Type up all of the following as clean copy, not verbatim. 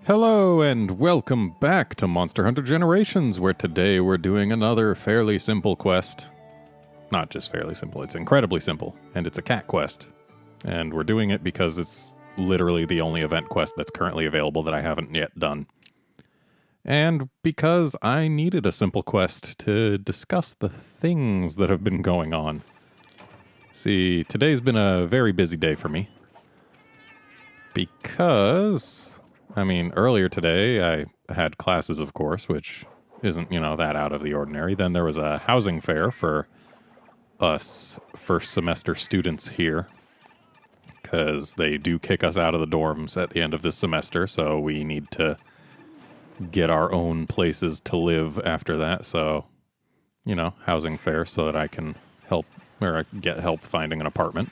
Hello and welcome back to Monster Hunter Generations, where today we're doing another fairly simple quest. Not just fairly simple, it's incredibly simple, and it's a cat quest. And we're doing it because it's literally the only event quest that's currently available that I haven't yet done. And because I needed a simple quest to discuss the things that have been going on. See, today's been a very busy day for me. Because, earlier today I had classes, of course, which isn't, that out of the ordinary. Then there was a housing fair for us first semester students here. Because they do kick us out of the dorms at the end of this semester, so we need to get our own places to live after that. So, housing fair so that I can get help finding an apartment.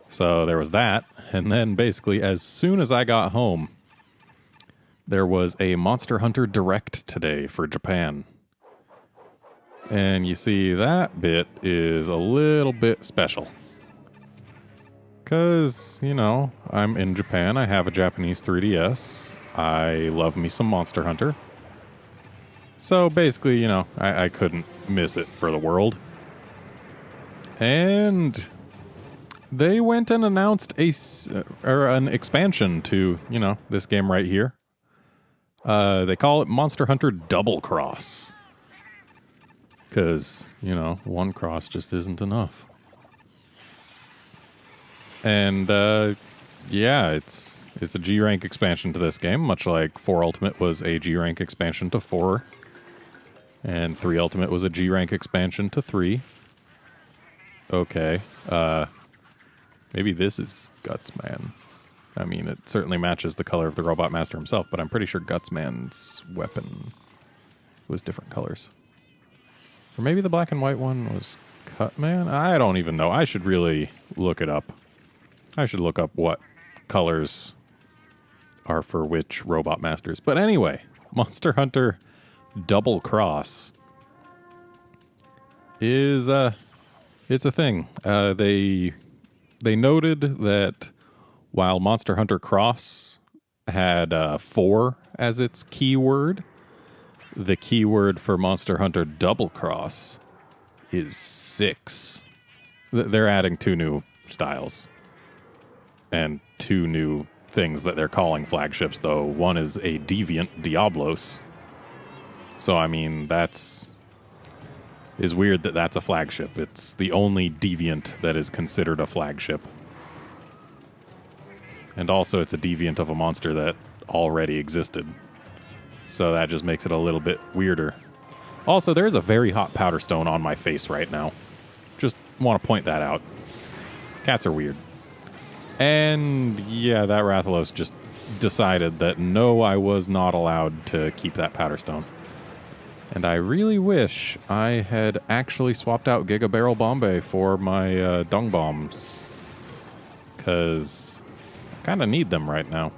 So there was that, and then basically as soon as I got home, there was a Monster Hunter Direct today for Japan. And you see, that bit is a little bit special. Because, I'm in Japan, I have a Japanese 3DS, I love me some Monster Hunter. So basically, I couldn't miss it for the world. And they went and announced an expansion to, this game right here. They call it Monster Hunter Double Cross. Because, one cross just isn't enough. And, it's a G-rank expansion to this game, much like 4 Ultimate was a G-rank expansion to 4. And 3 Ultimate was a G-rank expansion to 3. Okay, maybe this is Gutsman. It certainly matches the color of the Robot Master himself, but I'm pretty sure Gutsman's weapon was different colors. Or maybe the black and white one was Cutman? I don't even know. I should really look it up. I should look up what colors are for which Robot Masters. But anyway, Monster Hunter Double Cross is, it's a thing. They noted that while Monster Hunter Cross had 4 as its keyword, the keyword for Monster Hunter Double Cross is 6. They're adding 2 new styles and 2 new things that they're calling flagships, though. One is a deviant Diablos. So, is weird that that's a flagship. It's the only deviant that is considered a flagship. And also it's a deviant of a monster that already existed. So that just makes it a little bit weirder. Also, there's a very hot powder stone on my face right now. Just want to point that out. Cats are weird. And yeah, that Rathalos just decided that no, I was not allowed to keep that powder stone. And I really wish I had actually swapped out Giga Barrel Bombay for my dung bombs. Because I kind of need them right now.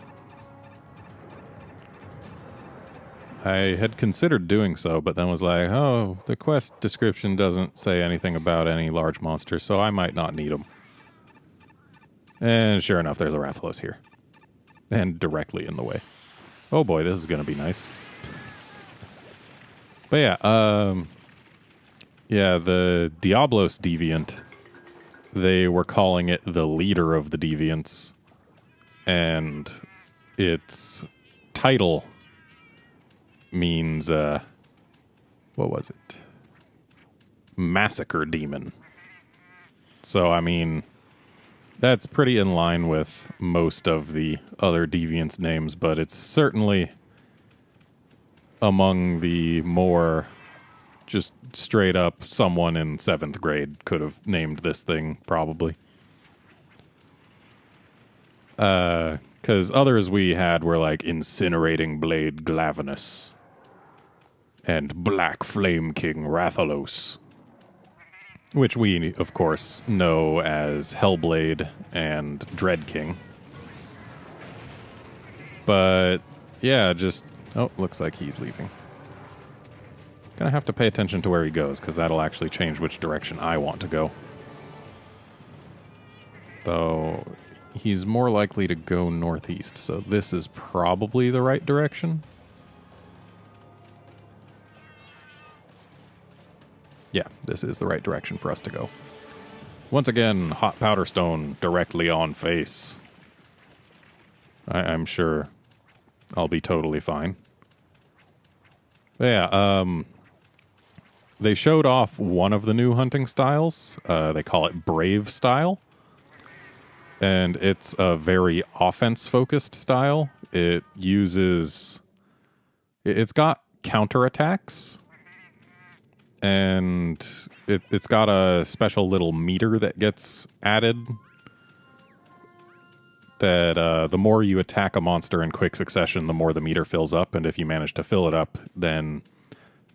I had considered doing so, but then was like, oh, the quest description doesn't say anything about any large monsters, so I might not need them. And sure enough, there's a Rathalos here. And directly in the way. Oh boy, this is going to be nice. But yeah, the Diablos deviant, they were calling it the leader of the deviants, and its title means, what was it? Massacre Demon. So, that's pretty in line with most of the other deviants' names, but it's certainly among the more just straight up someone in 7th grade could have named this thing, probably. Because others we had were like Incinerating Blade Glavenus and Black Flame King Rathalos, which we, of course, know as Hellblade and Dread King. But yeah, just... Oh, looks like he's leaving. Gonna have to pay attention to where he goes, because that'll actually change which direction I want to go. Though, he's more likely to go northeast, so this is probably the right direction. Yeah, this is the right direction for us to go. Once again, hot powder stone directly on face. I'm sure I'll be totally fine. But yeah, they showed off one of the new hunting styles. They call it Brave style. And it's a very offense-focused style. It's got counterattacks. And it's got a special little meter that gets added. That the more you attack a monster in quick succession, the more the meter fills up. And if you manage to fill it up, then,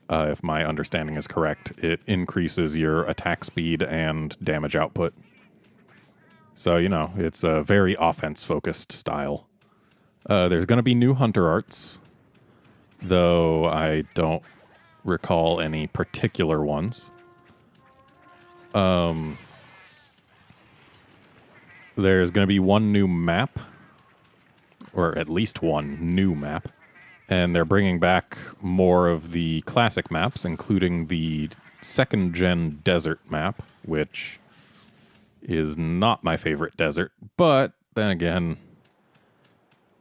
if my understanding is correct, it increases your attack speed and damage output. So, you know, it's a very offense-focused style. There's going to be new hunter arts, though I don't recall any particular ones. There's going to be one new map, or at least one new map, and they're bringing back more of the classic maps, including the second-gen desert map, which is not my favorite desert, but then again,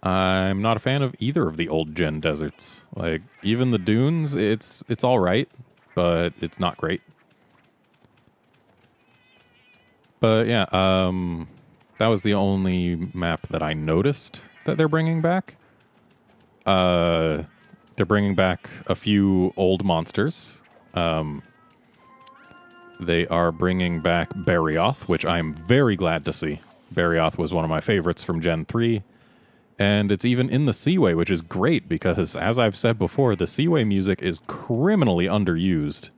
I'm not a fan of either of the old-gen deserts. Like, even the dunes, it's all right, but it's not great. But yeah, that was the only map that I noticed that they're bringing back. They're bringing back a few old monsters. They are bringing back Barioth, which I'm very glad to see. Barioth was one of my favorites from Gen 3. And it's even in the Seaway, which is great because, as I've said before, the Seaway music is criminally underused.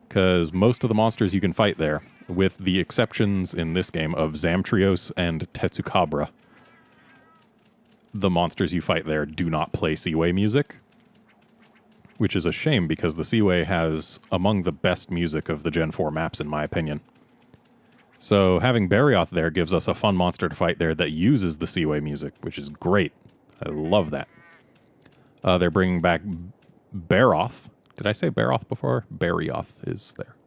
Because most of the monsters you can fight there, with the exceptions in this game of Zamtrios and Tetsukabra, the monsters you fight there do not play Seaway music. Which is a shame because the Seaway has among the best music of the Gen 4 maps, in my opinion. So having Barioth there gives us a fun monster to fight there that uses the Seaway music, which is great. I love that. They're bringing back Baroth. Did I say Baroth before? Barioth is there.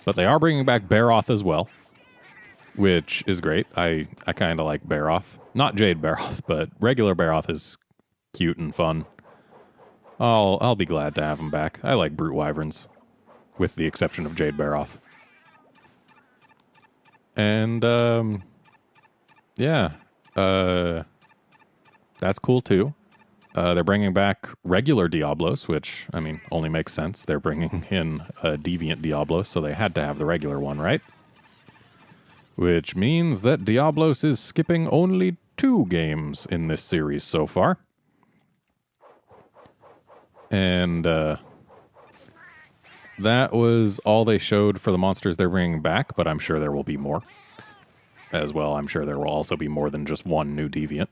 But they are bringing back Baroth as well, which is great. I kind of like Baroth. Not Jade Baroth, but regular Baroth is cute and fun. I'll be glad to have him back. I like Brute Wyverns, with the exception of Jade Baroth. And, yeah, that's cool too. They're bringing back regular Diablos, which, I mean, only makes sense. They're bringing in a Deviant Diablos, so they had to have the regular one, right? Which means that Diablos is skipping only 2 games in this series so far. And that was all they showed for the monsters they're bringing back, but I'm sure there will be more. As well, I'm sure there will also be more than just one new Deviant.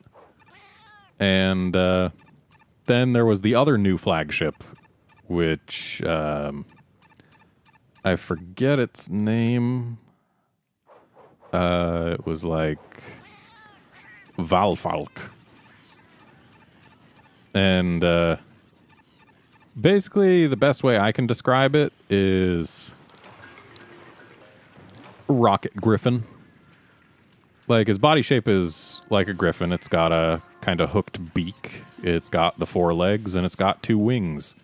And then there was the other new flagship, which I forget its name. It was like Valfalk. And basically, the best way I can describe it is Rocket Griffin. Like, his body shape is like a griffin. It's got a kind of hooked beak. It's got the 4 legs, and it's got 2 wings.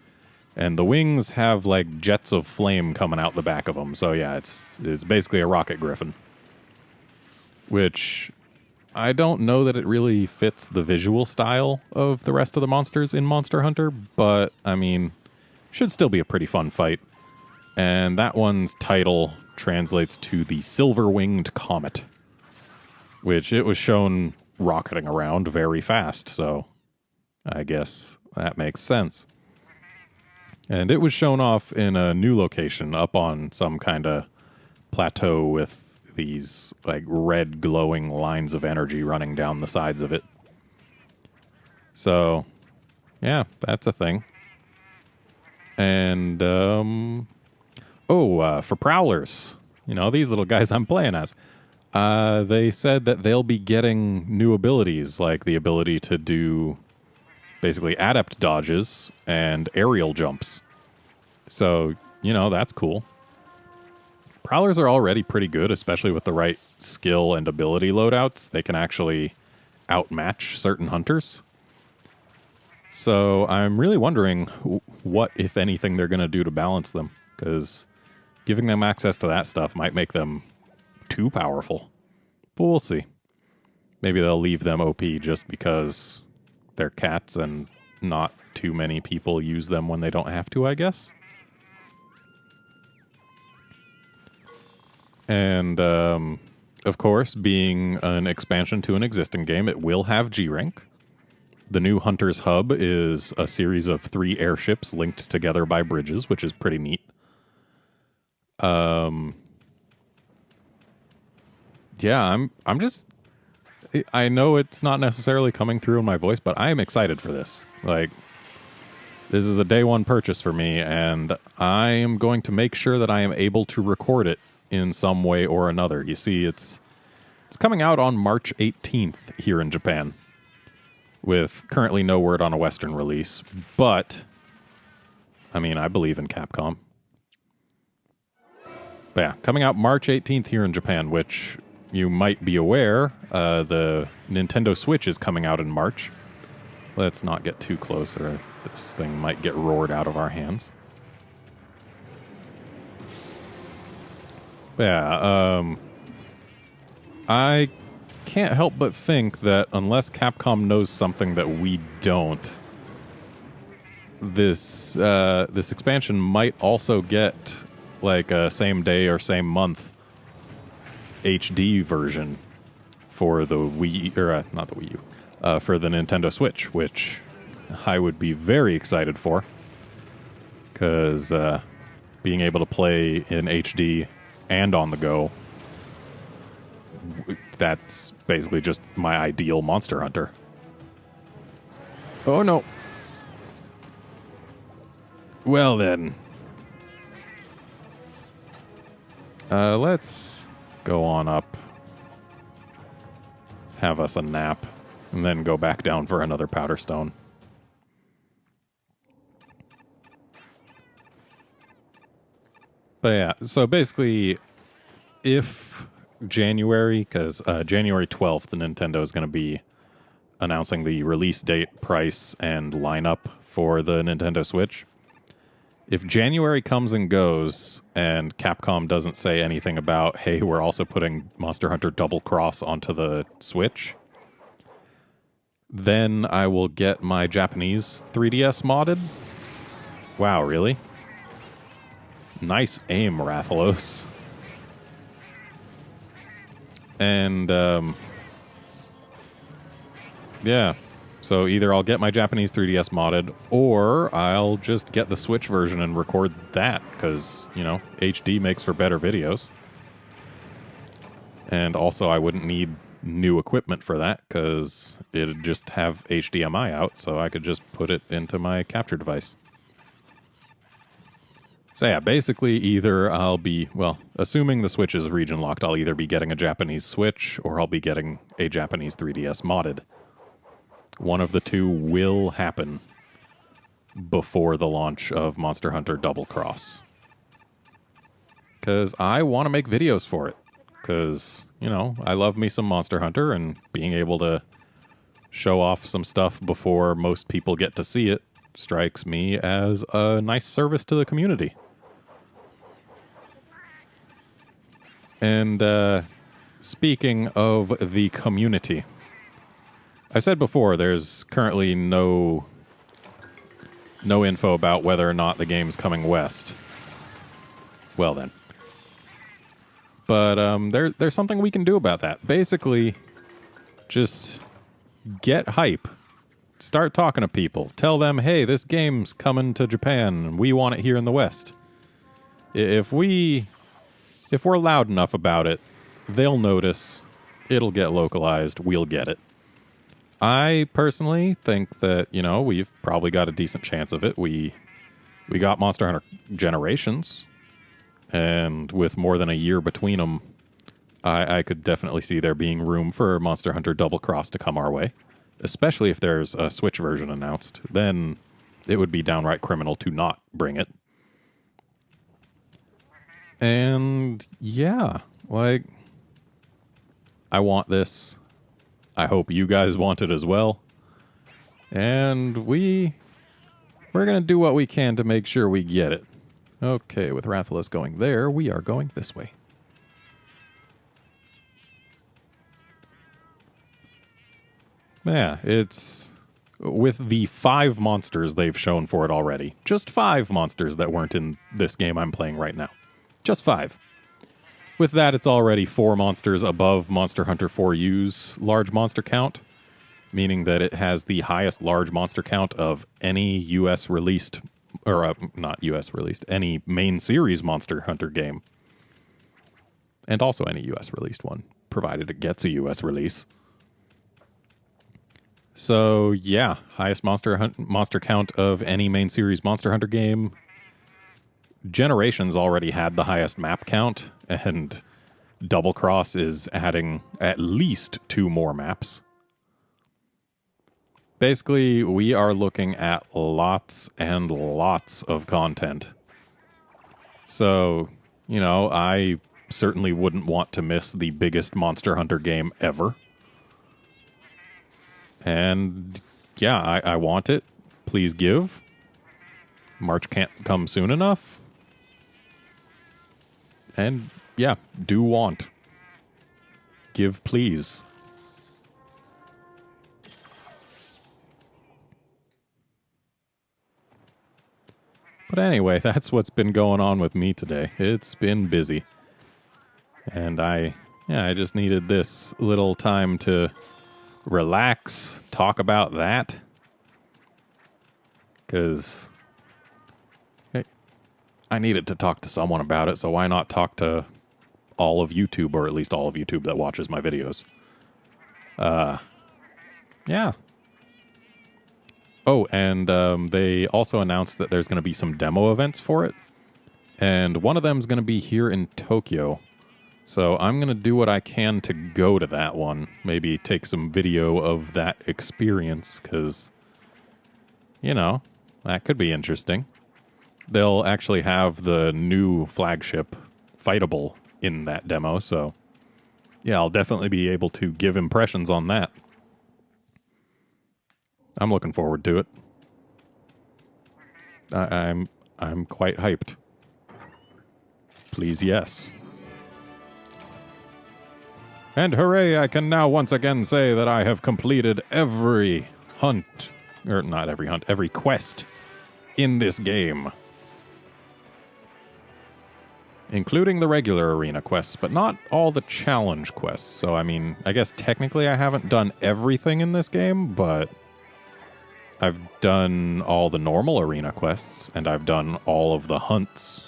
And the wings have, like, jets of flame coming out the back of them. So, yeah, it's basically a rocket griffin. Which, I don't know that it really fits the visual style of the rest of the monsters in Monster Hunter, but, I mean, should still be a pretty fun fight. And that one's title translates to the Silver-Winged Comet, which it was shown rocketing around very fast, so I guess that makes sense. And it was shown off in a new location up on some kind of plateau with these like red glowing lines of energy running down the sides of it. So, yeah, that's a thing. And, for Prowlers, you know, these little guys I'm playing as, They said that they'll be getting new abilities, like the ability to do basically adept dodges and aerial jumps. So, that's cool. Prowlers are already pretty good, especially with the right skill and ability loadouts. They can actually outmatch certain hunters. So I'm really wondering what, if anything, they're going to do to balance them, because giving them access to that stuff might make them too powerful. But we'll see. Maybe they'll leave them OP just because they're cats and not too many people use them when they don't have to, I guess. And, of course, being an expansion to an existing game, it will have G-Rank. The new Hunter's Hub is a series of 3 airships linked together by bridges, which is pretty neat. Yeah, I'm just... I know it's not necessarily coming through in my voice, but I am excited for this. Like, this is a day one purchase for me, and I am going to make sure that I am able to record it in some way or another. You see, it's coming out on March 18th here in Japan, with currently no word on a Western release, but, I mean, I believe in Capcom. But yeah, coming out March 18th here in Japan, which you might be aware, the Nintendo Switch is coming out in March. Let's not get too close, or this thing might get roared out of our hands. Yeah, I can't help but think that unless Capcom knows something that we don't, this expansion might also get like a same day or same month HD version for the Wii, or not the Wii U, for the Nintendo Switch, which I would be very excited for, because being able to play in HD and on the go, that's basically just my ideal Monster Hunter. Oh no. Well then. Let's go on up, have us a nap, and then go back down for another Powder Stone. But yeah, so basically, if January, because January 12th, the Nintendo is going to be announcing the release date, price, and lineup for the Nintendo Switch. If January comes and goes, and Capcom doesn't say anything about, hey, we're also putting Monster Hunter Double Cross onto the Switch, then I will get my Japanese 3DS modded. Wow, really? Nice aim, Rathalos. And, yeah. So either I'll get my Japanese 3DS modded, or I'll just get the Switch version and record that, because, HD makes for better videos. And also I wouldn't need new equipment for that, because it'd just have HDMI out, so I could just put it into my capture device. So yeah, basically either I'll be, well, assuming the Switch is region locked, I'll either be getting a Japanese Switch, or I'll be getting a Japanese 3DS modded. One of the two will happen before the launch of Monster Hunter Double Cross. Because I want to make videos for it. Because, I love me some Monster Hunter, and being able to show off some stuff before most people get to see it strikes me as a nice service to the community. And speaking of the community, I said before there's currently no info about whether or not the game's coming west. Well then. But there's something we can do about that. Basically, just get hype. Start talking to people. Tell them, hey, this game's coming to Japan, and we want it here in the West. If we're loud enough about it, they'll notice. It'll get localized. We'll get it. I personally think that, we've probably got a decent chance of it. We got Monster Hunter Generations, and with more than a year between them, I could definitely see there being room for Monster Hunter Double Cross to come our way, especially if there's a Switch version announced. Then it would be downright criminal to not bring it. And yeah, like, I want this. I hope you guys want it as well. And we're going to do what we can to make sure we get it. Okay, with Rathalos going there, we are going this way. Yeah, it's with the 5 monsters they've shown for it already. Just 5 monsters that weren't in this game I'm playing right now. Just 5. With that, it's already 4 monsters above Monster Hunter 4U's large monster count, meaning that it has the highest large monster count of any US released, or not US released, any main series Monster Hunter game. And also any US released one, provided it gets a US release. So, yeah, highest monster count of any main series Monster Hunter game. Generations already had the highest map count, and Double Cross is adding at least 2 more maps. Basically, we are looking at lots and lots of content. So, you know, I certainly wouldn't want to miss the biggest Monster Hunter game ever. And yeah, I want it. Please give. March can't come soon enough. And yeah, do want. Give, please. But anyway, that's what's been going on with me today. It's been busy. And I just needed this little time to relax, talk about that. Because I needed to talk to someone about it, so why not talk to all of YouTube, or at least all of YouTube that watches my videos. Yeah. Oh, and they also announced that there's going to be some demo events for it. And one of them is going to be here in Tokyo. So I'm going to do what I can to go to that one. Maybe take some video of that experience, because, you know, that could be interesting. They'll actually have the new flagship fightable in that demo, so yeah, I'll definitely be able to give impressions on that. I'm looking forward to it. I'm quite hyped. Please, yes. And hooray, I can now once again say that I have completed every hunt, or not every hunt, every quest in this game. Including the regular arena quests, but not all the challenge quests. So, I mean, I guess technically I haven't done everything in this game, but I've done all the normal arena quests, and I've done all of the hunts.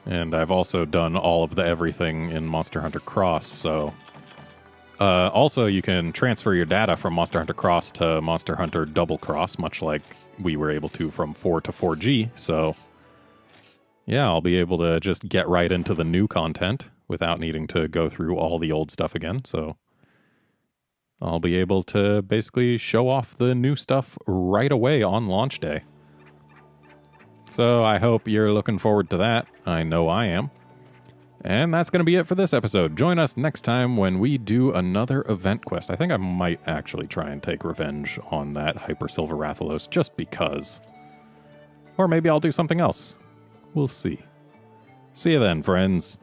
And I've also done all of the everything in Monster Hunter Cross, so... also, you can transfer your data from Monster Hunter Cross to Monster Hunter Double Cross, much like we were able to from 4 to 4G, so... yeah, I'll be able to just get right into the new content without needing to go through all the old stuff again, so... I'll be able to basically show off the new stuff right away on launch day. So I hope you're looking forward to that. I know I am. And that's going to be it for this episode. Join us next time when we do another event quest. I think I might actually try and take revenge on that Hyper Silver Rathalos just because. Or maybe I'll do something else. We'll see. See you then, friends.